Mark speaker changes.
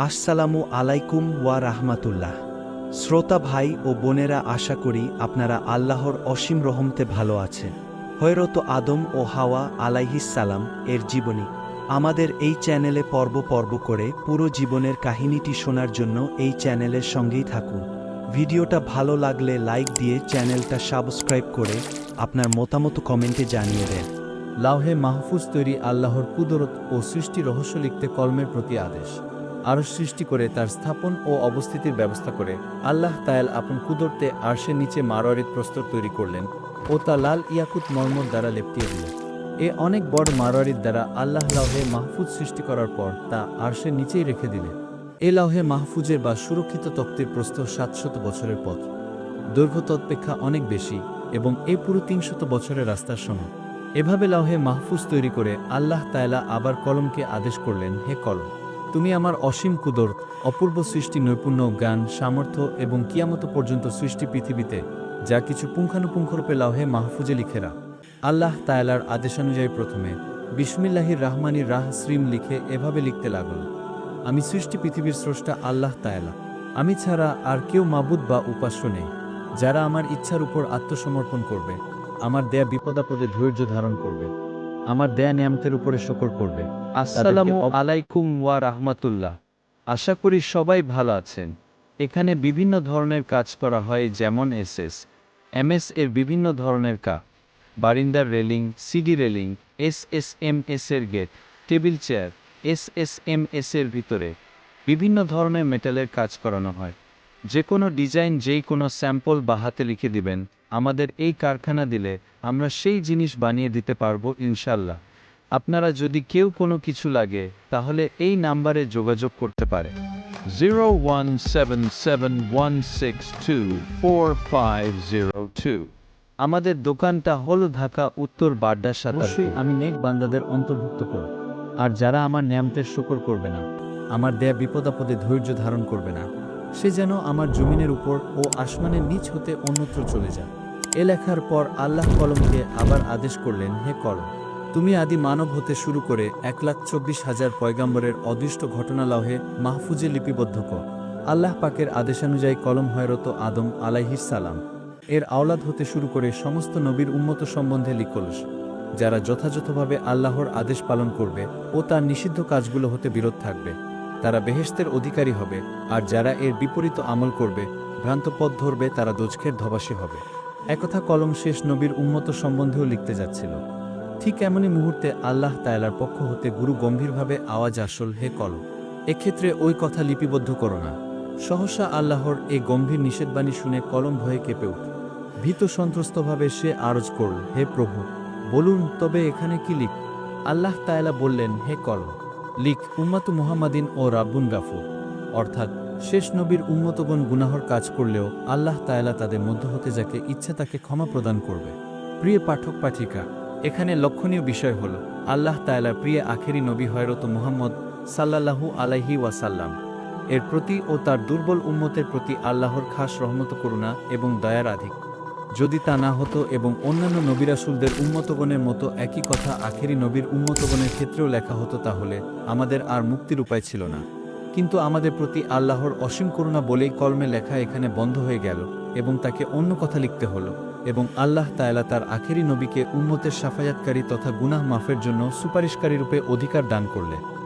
Speaker 1: আসসালামু আলাইকুম ওয়া রাহমাতুল্লাহ। শ্রোতা ভাই ও বোনেরা, আশা করি আপনারা আল্লাহর অসীম রহমতে ভালো আছেন। হযরত আদম ও হাওয়া আলাইহিসসালাম এর জীবনী আমাদের এই চ্যানেলে পর্ব পর্ব করে পুরো জীবনের কাহিনীটি শোনার জন্য এই চ্যানেলের সঙ্গেই থাকুন। ভিডিওটা ভালো লাগলে লাইক দিয়ে চ্যানেলটা সাবস্ক্রাইব করে আপনার মতামত কমেন্টে জানিয়ে দেন।
Speaker 2: লাওহে মাহফুজ তৈরি আল্লাহর কুদরত ও সৃষ্টি রহস্য লিখতে কলমের প্রতি আদেশ। আরশ সৃষ্টি করে তার স্থাপন ও অবস্থিতির ব্যবস্থা করে আল্লাহ তায়াল আপন কুদরতে আরশের নিচে মারোয়ারিদ প্রস্তর তৈরি করলেন ও তা লাল ইয়াকুত মর্মর দ্বারা লেপটিয়ে দিলেন। এ অনেক বড় মারোয়ারিদ দ্বারা আল্লাহ লাওহে মাহফুজ সৃষ্টি করার পর তা আরশের নিচেই রেখে দিলেন। এ লাওহে মাহফুজের বা সুরক্ষিত তক্তের প্রস্থ 700 বছরের পথ, দৈর্ঘ্য তৎপেক্ষা অনেক বেশি এবং এ পুরো 300 বছরের রাস্তার সমান। এভাবে লাওহে মাহফুজ তৈরি করে আল্লাহ তায়ালা আবার কলমকে আদেশ করলেন, হে কলম, তুমি আমার অসীম কুদরত, অপূর্ব সৃষ্টি নৈপুণ্য, জ্ঞান, সামর্থ্য এবং কিয়ামত পর্যন্ত সৃষ্টি পৃথিবীতে যা কিছু পুঙ্খানুপুঙ্খরূপে লাওহে মাহফুজে লিখে রাখ। আল্লাহ তায়ালার আদেশানুযায়ী প্রথমে বিসমিল্লাহির রাহমানির রাহসিম লিখে এভাবে লিখতে লাগল, আমি সৃষ্টি পৃথিবীর স্রষ্টা আল্লাহ তায়ালা, আমি ছাড়া আর কেউ মাবুদ বা উপাস্য নেই। যারা আমার ইচ্ছার উপর আত্মসমর্পণ করবে, আমার দেয়া বিপদাপদে ধৈর্য ধারণ করবে, আমার দেয়া নিয়ামতের উপরে শকর করবে।
Speaker 3: আসসালামু আলাইকুম ওয়া রাহমাতুল্লাহ। আশা করি সবাই ভালো আছেন। এখানে বিভিন্ন ধরনের কাজ করা হয়, যেমন এমএস এর বিভিন্ন ধরনের বারিন্দার রেলিং, সিডি রেলিং, এসএসএমএস এর গেট, টেবিল চেয়ার, এসএসএমএস এর ভিতরে বিভিন্ন ধরনের মেটালের কাজ করানো হয়। যে কোনো ডিজাইন, যেই কোনো স্যাম্পল বা হাতে লিখে দিবেন, আমাদের এই কারখানা দিলে আমরা সেই জিনিস বানিয়ে দিতে পারবো ইনশাল্লাহ। আপনারা যদি কেউ কোনো কিছু লাগে তাহলে এই নাম্বারে যোগাযোগ করতে পারে 01771624502। আমাদের দোকানটা হল ঢাকা উত্তর বাড্ডা
Speaker 2: অবশ্যই
Speaker 3: ৭৭।
Speaker 2: আমি নেক বান্দাদের অন্তর্ভুক্ত করব। আর যারা আমার নিয়ামতের শকর করবে না, আমার দেয়া বিপদাপদে ধৈর্য ধারণ করবে না, সে যেন আমার জমিনের উপর ও আসমানের নিচ হতে অন্যত্র চলে যায়। এ লেখার পর আল্লাহ কলমকে আবার আদেশ করলেন, হে কলম, তুমি আদি মানব হতে শুরু করে 1,24,000 পয়গাম্বরের অদৃষ্ট ঘটনা লাওহে মাহফুজে লিপিবদ্ধ কর। আল্লাহ পাকের আদেশানুযায়ী কলম হযরত আদম আলাইহিসসালাম এর আওলাদ হতে শুরু করে সমস্ত নবীর উম্মত সম্বন্ধে লিখলস, যারা যথাযথভাবে আল্লাহর আদেশ পালন করবে ও তার নিষিদ্ধ কাজগুলো হতে বিরত থাকবে, তারা বেহেশতের অধিকারী হবে, আর যারা এর বিপরীত আমল করবে, ভ্রান্ত পথ ধরবে, তারা দোজখের ধবাসী হবে। একথা কলম শেষ নবীর উম্মত সম্বন্ধেও লিখতে যাচ্ছিল। ঠিক এমনই মুহূর্তে আল্লাহ তায়ালার পক্ষ হতে গুরু গম্ভীরভাবে আওয়াজ আসল, হে কলম, এক্ষেত্রে ওই কথা লিপিবদ্ধ করো না। সহসা আল্লাহর এই গম্ভীর নিষেধবাণী শুনে কলম ভয়ে কেঁপে উঠল। ভীত সন্ত্রস্তভাবে সে আরজ করল, হে প্রভু, বলুন তবে এখানে কি লিখ? আল্লাহ তায়ালা বললেন, হে কলম, লিখ, উম্মাতু মুহাম্মাদিন ও রাব্বুন গাফুর, অর্থাৎ শেষ নবীর উম্মতগণ গুনাহর কাজ করলেও আল্লাহ তায়ালা তাদের মধ্য হতে যাকে ইচ্ছা তাকে ক্ষমা প্রদান করবে। প্রিয় পাঠক পাঠিকা, এখানে লক্ষণীয় বিষয় হল আল্লাহ তায়ালার প্রিয় আখেরি নবী হযরত মুহাম্মদ সাল্লাল্লাহু আলাইহি ওয়াসাল্লাম এর প্রতি ও তার দুর্বল উম্মতের প্রতি আল্লাহর খাস রহমত, করুণা এবং দয়ার আধিক। যদি তা না হতো এবং অন্যান্য নবী রাসূলদের উম্মতগণের মতো একই কথা আখেরি নবীর উম্মতগণের ক্ষেত্রেও লেখা হতো, তাহলে আমাদের আর মুক্তির উপায় ছিল না। কিন্তু আমাদের প্রতি আল্লাহর অসীম করুণা বলেই কলমে লেখা এখানে বন্ধ হয়ে গেল এবং তাকে অন্য কথা লিখতে হলো, এবং আল্লাহ তায়ালা তার আখেরি নবীকে উম্মতের সাফায়াতকারী তথা গুনাহ মাফের জন্য সুপারিশকারী রূপে অধিকার দান করলেন।